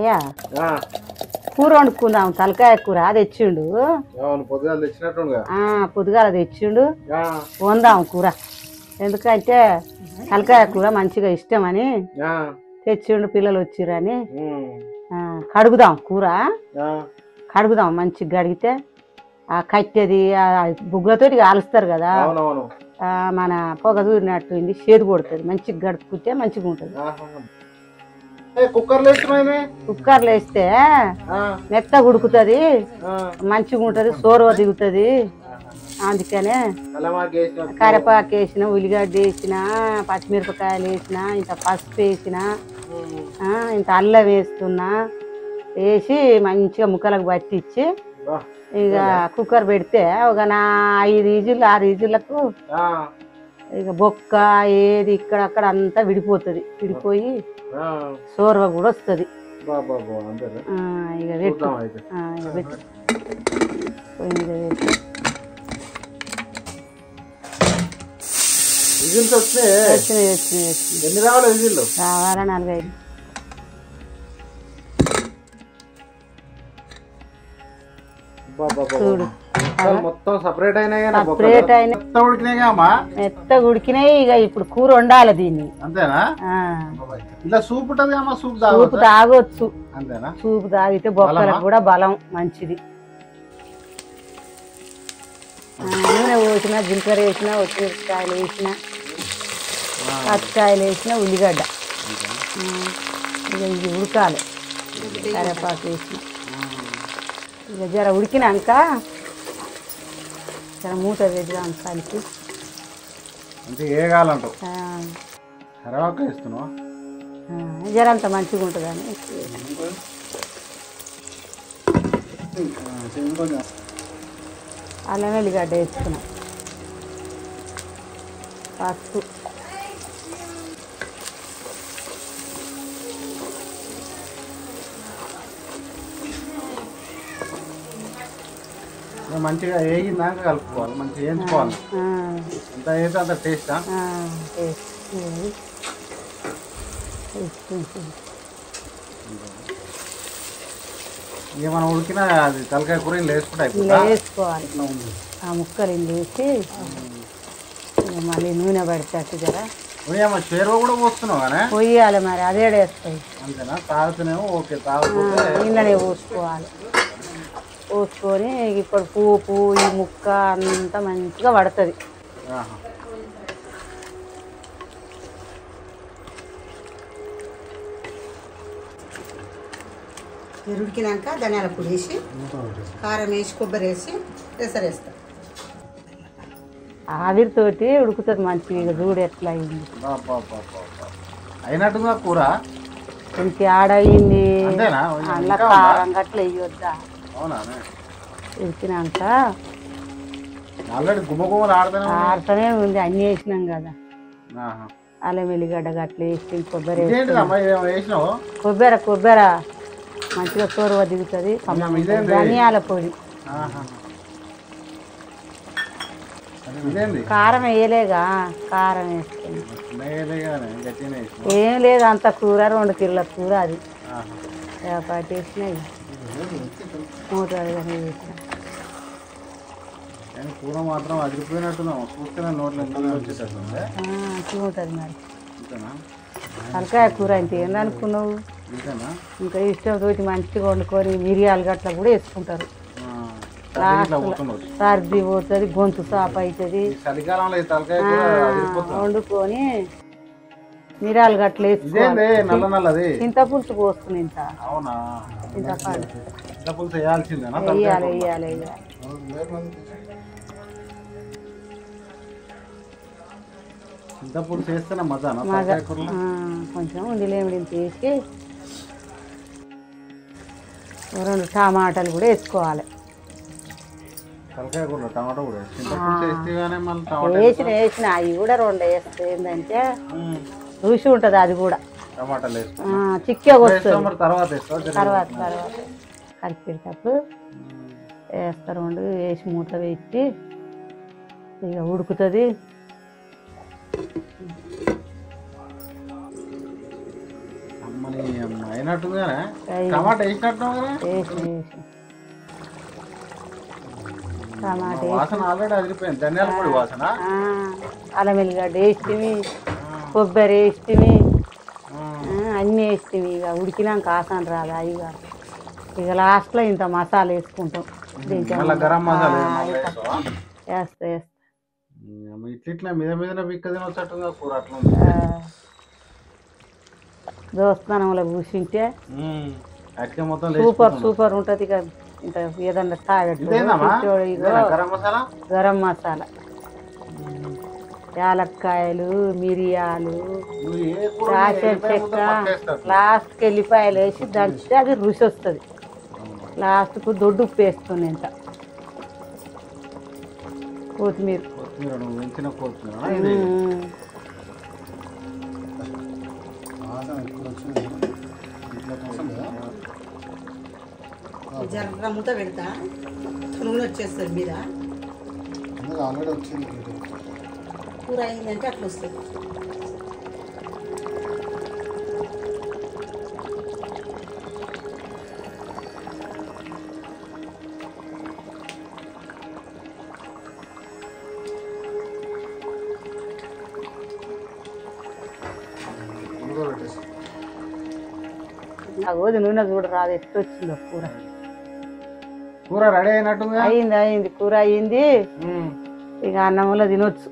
అయ్యా కూర వండుకుందాం తలకాయ కూర తెచ్చిండు. పొద్దుగాల తెచ్చిండు వందాం కూర. ఎందుకంటే తలకాయ కూర మంచిగా ఇష్టమని తెచ్చిండు. పిల్లలు వచ్చిరని కడుగుదాం కూర. కడుగుదాం మంచిగా కడిగితే ఆ కట్టెది బుగ్గలతోటి కాలుస్తారు కదా, మన పొగ దూరినట్టు చేదు కొడుతుంది. మంచిగా గడుపుకుంటే మంచిగా ఉంటుంది. కుక్కర్లో వేస్తే మెత్తగా ఉడుకుతుంది, మంచిగా ఉంటుంది, సోరవ దిగుతుంది. అందుకనే కరివేపాకు వేసిన, ఉల్లిగడ్డ వేసిన, పచ్చిమిరపకాయలు వేసిన, ఇంత పసుపు వేసిన, ఇంత అల్లం వేస్తున్నా. వేసి మంచిగా ముక్కలకు పట్టించి ఇక కుక్కర్ పెడితే ఒక 5 ఈజీలు 6 ఈజీలకు ఇక బొక్క ఏది ఇక్కడక్కడ అంతా విడిపోతుంది. విడిపోయి సోర్వ కూడా వస్తుంది. ఇక పెట్టి పొయ్యి మీద పెట్టి రావాలా 4-5. చూడు సపరేట్ అయినాయి, మెత్తగా ఉడికినాయి. ఇక ఇప్పుడు కూర వండాలి దీన్ని. అంతేనా? ఇలా సూప్ ఉంటుంది కమ్మా, సూప్ తాగొచ్చు. అంతేనా? సూప్ తాగితే బొక్కలకు కూడా బలం మంచిది. నూనె పోసిన, జీలకర్ర వేసిన, ఉచ్చిమిరపకాయలు వేసిన, పచ్చికాయలు వేసిన, ఉల్లిగడ్డ ఇక ఇది ఉడకాలి. కరివేపాకు వేసిన ఇక జర ఉడికినాక జర మూత వేద్దాం కలిపి. అంటే ఏగాలంటావు? కరివేపాకు వేస్తున్నావా? జర అంత మంచిగా ఉంటుందని అల్లం వెల్లిగడ్డ వేసుకున్నాం. పసుపు, మంచిగా వేగిందాక కలుపుకోవాలి, మంచిగా వేయించుకోవాలి. ఎంత వేస్తే అంత టేస్టా? ఇక మనం ఉడికిన అది తలకాయ కూర వేసుకోవాలి. ఆ ముక్కలు వేసి మళ్ళీ నూనె పడితే జర చేరువ కూడా పోస్తున్నావు కానీ పొయ్యాలి. మరి అదే వేస్తాయి. అంతేనా? తాగుతున్నామో ఓకే, తాగుతుంటే నీళ్ళనే పోసుకోవాలి. పోసుకొని ఇప్పుడు పూపు ఈ ముక్క అంతా మంచిగా పడుతుంది. ఉడికినాక ధనియాల పొడి వేసి, కారం వేసి, కొబ్బరి వేసి పెసరేస్తాం. ఆవిరితోటి ఉడుకుతుంది మంచిగా. చూడు ఎట్లా అయింది అయినట్టుగా కూర. ఇంక ఆడయింది. అలా కారం గట్ల వేయొద్దా? ఉడికినాక ఆడుతూనే ఉంది. అన్ని వేసినాం కదా, అల్లం వెల్లిగడ్డ గట్ల వేసి, కొబ్బరి కొబ్బరి మంచిగా సోరువ దిగుతుంది. ధనియాల పొడి, కారం వేయలేగా. కారం వేసుకుని ఏం లేదు, అంత కూర 2 కిలోల కూర. అది పట్టేసినాయి. మూత కూర మాత్రం అదిరిపోయినట్టున్నాం. చూస్తేనే నోట్లో వచ్చేటట్టుంది. మరి తలకాయ కూర అంటే ఏందనుకున్నావు? ఇంకా ఇష్టంతో మంచిగా వండుకొని మిరియాలు గట్ల కూడా వేసుకుంటారు. సర్ది పోతుంది, గొంతు సాప్ అవుతుంది. వండుకొని మిరియాలు గట్ల వేసుకోవాలి. చింతపులుసు పోస్తుంది. వేయాలి. చింతపులుసు వేస్తేనే మజా. కొంచెం ఉండిలేమిడి వేసి 2 టమాటాలు కూడా వేసుకోవాలి. వేసిన అవి కూడా 2 వేస్తే ఏంటంటే రుచి ఉంటుంది. అది కూడా చిక్కగా వస్తుంది. తర్వాత కలిపేటప్పుడు వేస్తారు. 2 వేసి మూత వేసి ఇక ఉడుకుతుంది. మరి అయినట్టుంది కదా టమాటా వేసినట్టు కదా టమాటా వాసన ఆల్రెడీ అదిరిపోయింది ధనియాల పొడి వాసన అల్లం ఎల్లిగడ్డ వేస్తేవి కొబ్బరి వేస్తేవి అన్నీ వేస్తేవి ఇక ఉడికినాక ఆసన రాదా ఇక లాస్ట్లో ఇంత మసాలా వేసుకుంటాం గరం మసాలా వేస్తా ఇట్లా మీద మీద బిక్క తినొచ్చట్టుగా కూర అట్లా దోస్తానంలో కూర్చుంటే మొత్తం సూపర్ ఉంటుంది ఇక ఇంత ఏదన్నా తాగట్టు గరం మసాలా యాలక్కాయలు మిరియాలు రాసిన చెక్క లాస్ట్కి ఎల్లిపాయలు వేసి దంచితే అది రుచి వస్తుంది లాస్ట్కు దొడ్డు ఉప్పు వేస్తుంది ఇంత కొత్తిమీర జర్ర మూత పెడతా నూనె వచ్చేస్తుంది మీద ఆల్రెడీ వచ్చింది కూర అయిందంటే అట్లా వస్తుంది నాకు నూనె చూడ రాదు ఎట్లా వచ్చిందో కూర రెడీ అయినట్టు అయింది కూర అయింది ఇక అన్నంలో తినొచ్చు